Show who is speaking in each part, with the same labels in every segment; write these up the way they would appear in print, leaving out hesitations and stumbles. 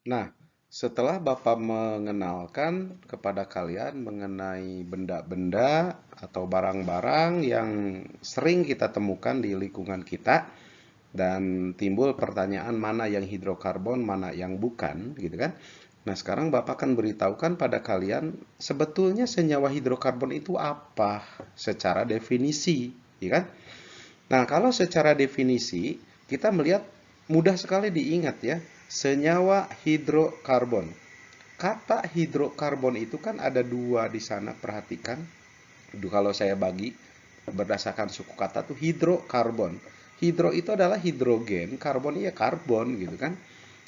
Speaker 1: Nah, setelah Bapak mengenalkan kepada kalian mengenai benda-benda atau barang-barang yang sering kita temukan di lingkungan kita dan timbul pertanyaan mana yang hidrokarbon, mana yang bukan, gitu kan? Nah, sekarang Bapak akan beritahukan pada kalian sebetulnya senyawa hidrokarbon itu apa secara definisi, ya kan? Nah, kalau secara definisi, kita melihat mudah sekali diingat ya, senyawa hidrokarbon. Kata hidrokarbon itu kan ada dua di sana, perhatikan. Kalau saya bagi berdasarkan suku kata tuh hidrokarbon. Hidro itu adalah hidrogen, karbon ya karbon gitu kan.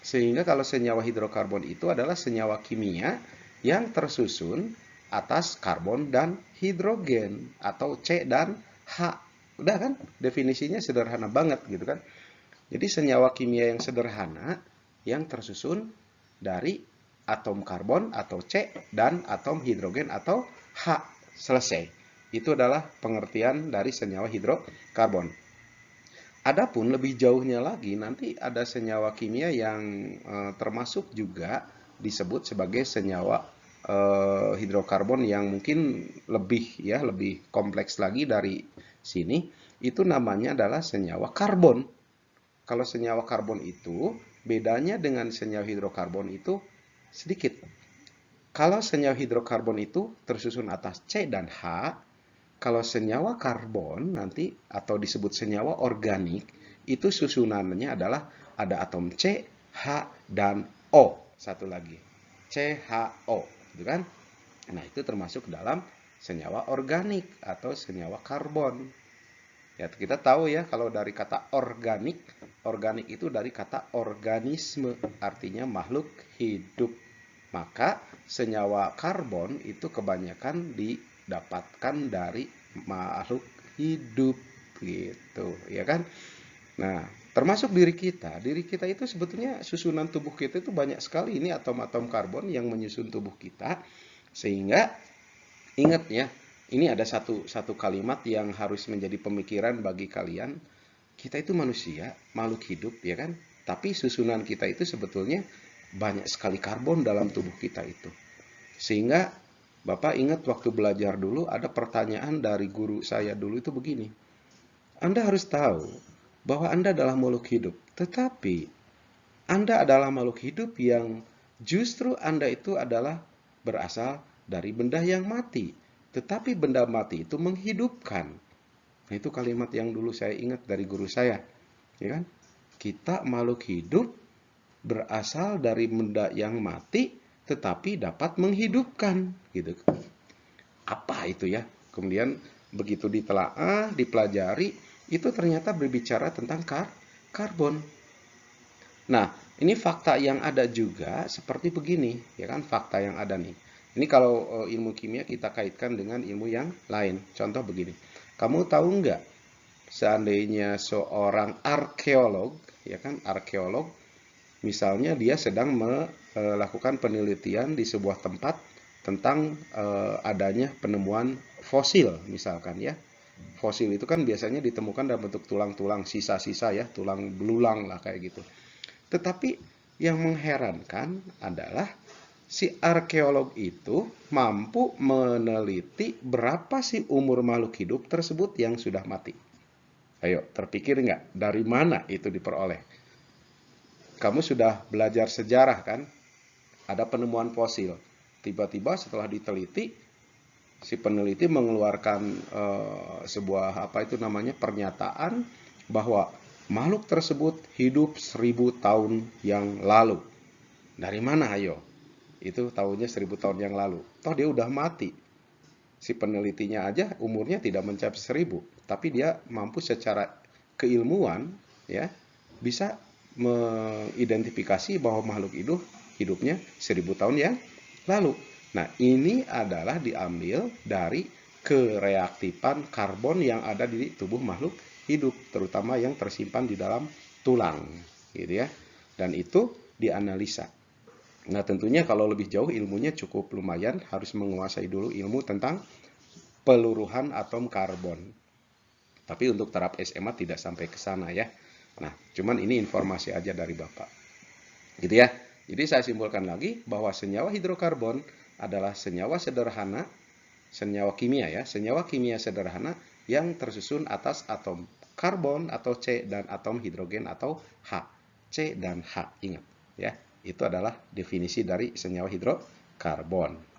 Speaker 1: Sehingga kalau senyawa hidrokarbon itu adalah senyawa kimia yang tersusun atas karbon dan hidrogen atau C dan H. Udah kan? Definisinya sederhana banget gitu kan. Jadi senyawa kimia yang sederhana yang tersusun dari atom karbon atau C dan atom hidrogen atau H. Selesai. Itu adalah pengertian dari senyawa hidrokarbon. Adapun lebih jauhnya lagi, nanti ada senyawa kimia yang termasuk juga disebut sebagai senyawa hidrokarbon yang mungkin lebih kompleks lagi dari sini. Itu namanya adalah senyawa karbon. Kalau senyawa karbon itu bedanya dengan senyawa hidrokarbon itu sedikit. Kalau senyawa hidrokarbon itu tersusun atas C dan H, kalau senyawa karbon nanti atau disebut senyawa organik, itu susunannya adalah ada atom C, H, dan O. Satu lagi, CHO, gitu kan? Nah, itu termasuk dalam senyawa organik atau senyawa karbon. Ya, kita tahu ya kalau dari kata organik, organik itu dari kata organisme, artinya makhluk hidup. Maka senyawa karbon itu kebanyakan didapatkan dari makhluk hidup gitu, ya kan? Nah, termasuk diri kita itu sebetulnya susunan tubuh kita itu banyak sekali ini atom-atom karbon yang menyusun tubuh kita. Sehingga ingat ya, ini ada satu kalimat yang harus menjadi pemikiran bagi kalian. Kita itu manusia, makhluk hidup, ya kan? Tapi susunan kita itu sebetulnya banyak sekali karbon dalam tubuh kita itu. Sehingga Bapak ingat waktu belajar dulu ada pertanyaan dari guru saya dulu itu begini. Anda harus tahu bahwa Anda adalah makhluk hidup. Tetapi Anda adalah makhluk hidup yang justru Anda itu adalah berasal dari benda yang mati. Tetapi benda mati itu menghidupkan. Nah, itu kalimat yang dulu saya ingat dari guru saya. Ya kan? Kita makhluk hidup berasal dari benda yang mati tetapi dapat menghidupkan gitu. Apa itu ya? Kemudian begitu ditelaah, dipelajari, itu ternyata berbicara tentang karbon. Nah, ini fakta yang ada juga seperti begini, ya kan? Fakta yang ada nih. Ini kalau ilmu kimia kita kaitkan dengan ilmu yang lain. Contoh begini. Kamu tahu nggak seandainya seorang arkeolog, ya kan, arkeolog, misalnya dia sedang melakukan penelitian di sebuah tempat tentang adanya penemuan fosil, misalkan ya. Fosil itu kan biasanya ditemukan dalam bentuk tulang-tulang, sisa-sisa ya, tulang belulang lah kayak gitu. Tetapi yang mengherankan adalah si arkeolog itu mampu meneliti berapa sih umur makhluk hidup tersebut yang sudah mati. Ayo, terpikir nggak dari mana itu diperoleh? Kamu sudah belajar sejarah kan? Ada penemuan fosil. Tiba-tiba setelah diteliti, si peneliti mengeluarkan sebuah apa itu namanya pernyataan bahwa makhluk tersebut hidup 1000 tahun yang lalu. Dari mana ayo? Itu tahunnya 1000 tahun yang lalu. Toh dia udah mati. Si penelitinya aja umurnya tidak mencapai 1000, tapi dia mampu secara keilmuan ya bisa mengidentifikasi bahwa makhluk hidup hidupnya 1000 tahun yang lalu. Nah, ini adalah diambil dari kereaktifan karbon yang ada di tubuh makhluk hidup, terutama yang tersimpan di dalam tulang, gitu ya. Dan itu dianalisa. Nah, tentunya kalau lebih jauh ilmunya cukup lumayan, harus menguasai dulu ilmu tentang peluruhan atom karbon. Tapi untuk taraf SMA tidak sampai ke sana ya. Nah, cuman ini informasi aja dari Bapak. Gitu ya. Jadi saya simpulkan lagi bahwa senyawa hidrokarbon adalah senyawa sederhana, senyawa kimia ya, senyawa kimia sederhana yang tersusun atas atom karbon atau C dan atom hidrogen atau H. C dan H, ingat ya. Itu adalah definisi dari senyawa hidrokarbon.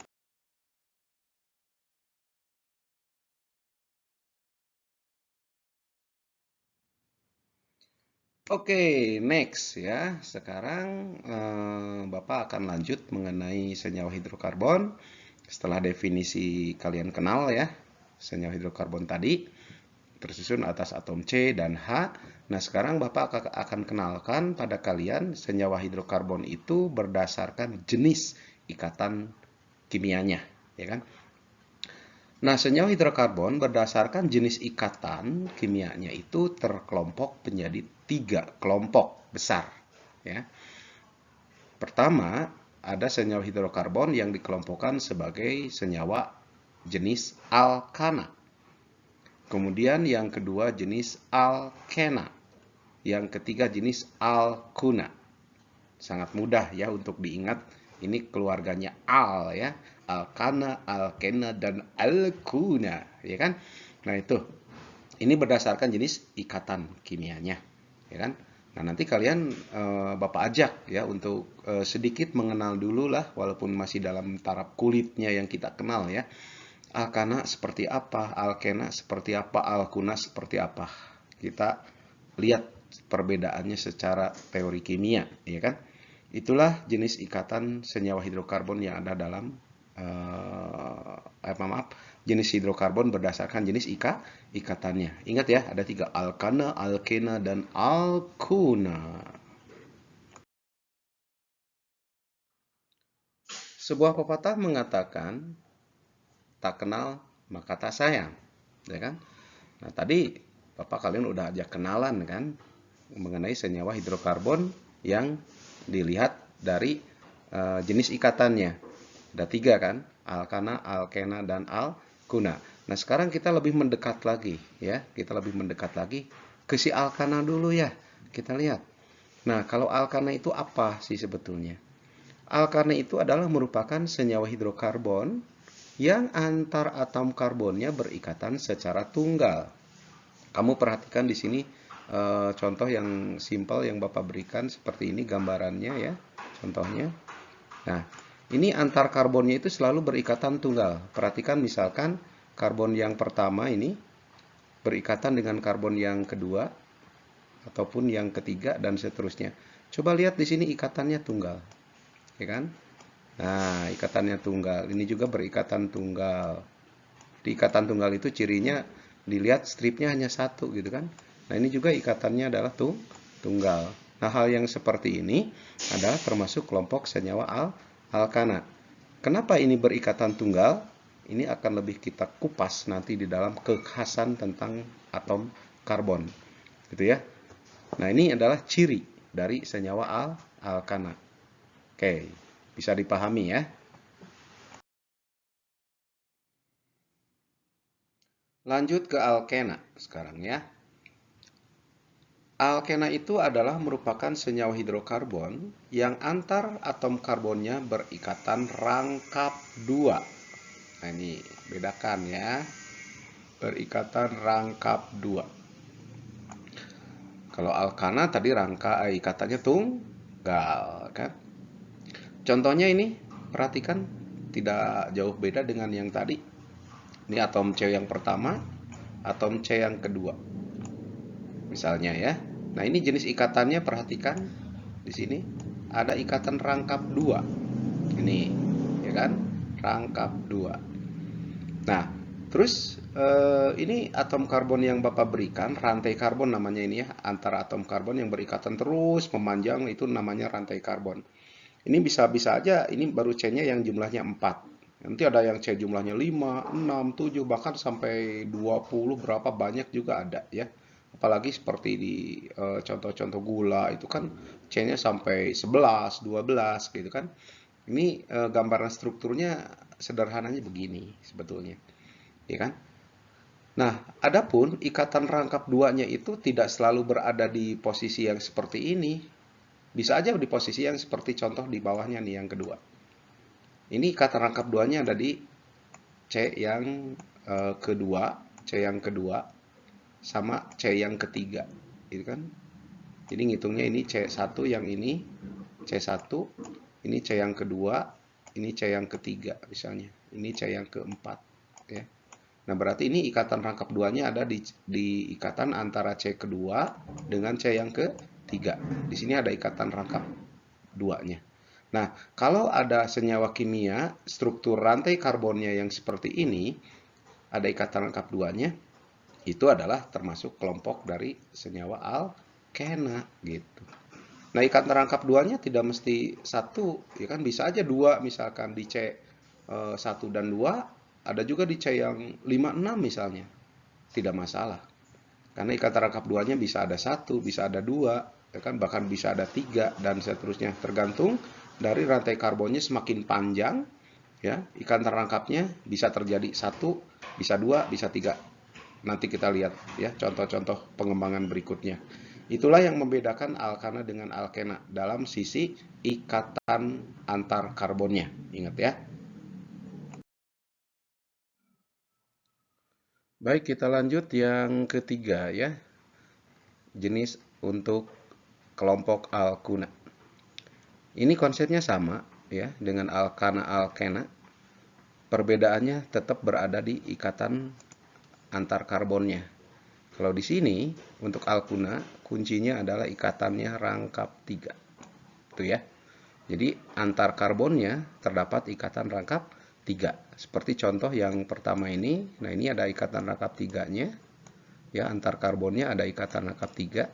Speaker 1: Oke, next ya. Sekarang Bapak akan lanjut mengenai senyawa hidrokarbon. Setelah definisi kalian kenal ya, senyawa hidrokarbon tadi tersusun atas atom C dan H. Nah, sekarang Bapak akan kenalkan pada kalian senyawa hidrokarbon itu berdasarkan jenis ikatan kimianya, ya kan? Nah, senyawa hidrokarbon berdasarkan jenis ikatan kimianya itu terkelompok menjadi 3 kelompok besar. Ya. Pertama, ada senyawa hidrokarbon yang dikelompokkan sebagai senyawa jenis alkana. Kemudian yang kedua jenis alkena. Yang ketiga jenis alkuna. Sangat mudah ya untuk diingat. Ini keluarganya al ya. Alkana, alkena, dan alkuna. Ya kan? Nah itu. Ini berdasarkan jenis ikatan kimianya. Ya kan? Nah nanti kalian Bapak ajak ya untuk sedikit mengenal dulu lah. Walaupun masih dalam taraf kulitnya yang kita kenal ya. Alkana seperti apa, alkena seperti apa, alkuna seperti apa. Kita lihat perbedaannya secara teori kimia, ya kan? Itulah jenis ikatan senyawa hidrokarbon yang ada dalam jenis hidrokarbon berdasarkan jenis ikatannya. Ingat ya, ada 3, alkana, alkena, dan alkuna. Sebuah pepatah mengatakan, tak kenal maka tak sayang, ya kan? Nah, tadi Bapak kalian udah ajak kenalan kan mengenai senyawa hidrokarbon yang dilihat dari jenis ikatannya. Ada 3 kan, alkana, alkena, dan alkuna. Nah, sekarang kita lebih mendekat lagi ya. Kita lebih mendekat lagi ke si alkana dulu ya. Kita lihat. Nah, kalau alkana itu apa sih sebetulnya? Alkana itu adalah merupakan senyawa hidrokarbon yang antar atom karbonnya berikatan secara tunggal. Kamu perhatikan di sini contoh yang simpel yang Bapak berikan seperti ini gambarannya ya, contohnya. Nah, ini antar karbonnya itu selalu berikatan tunggal. Perhatikan misalkan karbon yang pertama ini berikatan dengan karbon yang kedua ataupun yang ketiga dan seterusnya. Coba lihat di sini ikatannya tunggal, ya kan? Nah, ikatannya tunggal. Ini juga berikatan tunggal. Di ikatan tunggal itu cirinya dilihat stripnya hanya 1 gitu kan. Nah, ini juga ikatannya adalah tunggal. Nah, hal yang seperti ini adalah termasuk kelompok senyawa alkana. Kenapa ini berikatan tunggal? Ini akan lebih kita kupas nanti di dalam kekhasan tentang atom karbon. Gitu ya. Nah, ini adalah ciri dari senyawa alkana. Oke. Bisa dipahami ya. Lanjut ke alkena sekarang ya. Alkena itu adalah merupakan senyawa hidrokarbon yang antar atom karbonnya berikatan rangkap 2. Nah, ini bedakan ya. Berikatan rangkap 2. Kalau alkana tadi ikatannya tunggal kan. Contohnya ini, perhatikan tidak jauh beda dengan yang tadi. Ini atom C yang pertama, atom C yang kedua. Misalnya ya. Nah, ini jenis ikatannya perhatikan di sini ada ikatan rangkap 2. Ini, ya kan? Rangkap 2. Nah, terus ini atom karbon yang Bapak berikan, rantai karbon namanya ini ya, antara atom karbon yang berikatan terus memanjang itu namanya rantai karbon. Ini bisa-bisa aja ini baru C-nya yang jumlahnya 4. Nanti ada yang C jumlahnya 5, 6, 7, bahkan sampai 20 berapa banyak juga ada ya. Apalagi seperti di contoh-contoh gula itu kan C-nya sampai 11, 12 gitu kan. Ini gambaran strukturnya sederhananya begini sebetulnya. Ya kan? Nah, adapun ikatan rangkap duanya itu tidak selalu berada di posisi yang seperti ini. Bisa aja di posisi yang seperti contoh di bawahnya nih yang kedua. Ini ikatan rangkap duanya ada di C yang kedua, C yang kedua, sama C yang ketiga. Gitu kan? Jadi ngitungnya ini C1 yang ini, C1, ini C yang kedua, ini C yang ketiga misalnya. Ini C yang keempat. Ya. Nah, berarti ini ikatan rangkap duanya ada di ikatan antara C kedua dengan C yang ketiga. Di sini ada ikatan rangkap duanya. Nah, kalau ada senyawa kimia, struktur rantai karbonnya yang seperti ini, ada ikatan rangkap duanya, itu adalah termasuk kelompok dari senyawa alkena gitu. Nah, ikatan rangkap duanya tidak mesti satu, ya kan bisa aja dua, misalkan di C 1 dan 2, ada juga di C yang 5, 6 misalnya. Tidak masalah. Karena ikatan rangkap duanya bisa ada satu, bisa ada dua, ya kan, bahkan bisa ada tiga, dan seterusnya. Tergantung dari rantai karbonnya semakin panjang, ya, ikatan rangkapnya bisa terjadi satu, bisa dua, bisa tiga. Nanti kita lihat ya contoh-contoh pengembangan berikutnya. Itulah yang membedakan alkana dengan alkena dalam sisi ikatan antar karbonnya. Ingat ya. Baik, kita lanjut yang ketiga ya. Jenis untuk kelompok alkuna. Ini konsepnya sama ya dengan alkana alkena. Perbedaannya tetap berada di ikatan antar karbonnya. Kalau di sini untuk alkuna kuncinya adalah ikatannya rangkap 3. Itu ya. Jadi antar karbonnya terdapat ikatan rangkap 3. Seperti contoh yang pertama ini. Nah, ini ada ikatan rangkap 3-nya. Ya, antar karbonnya ada ikatan rangkap 3.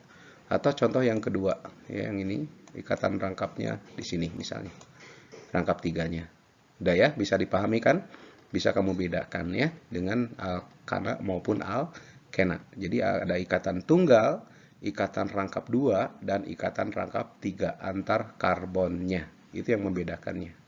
Speaker 1: Atau contoh yang kedua, ya, yang ini ikatan rangkapnya di sini misalnya. Rangkap 3-nya. Udah ya, bisa dipahami kan? Bisa kamu bedakan ya dengan alkana maupun alkena. Jadi ada ikatan tunggal, ikatan rangkap 2, dan ikatan rangkap 3 antar karbonnya. Itu yang membedakannya.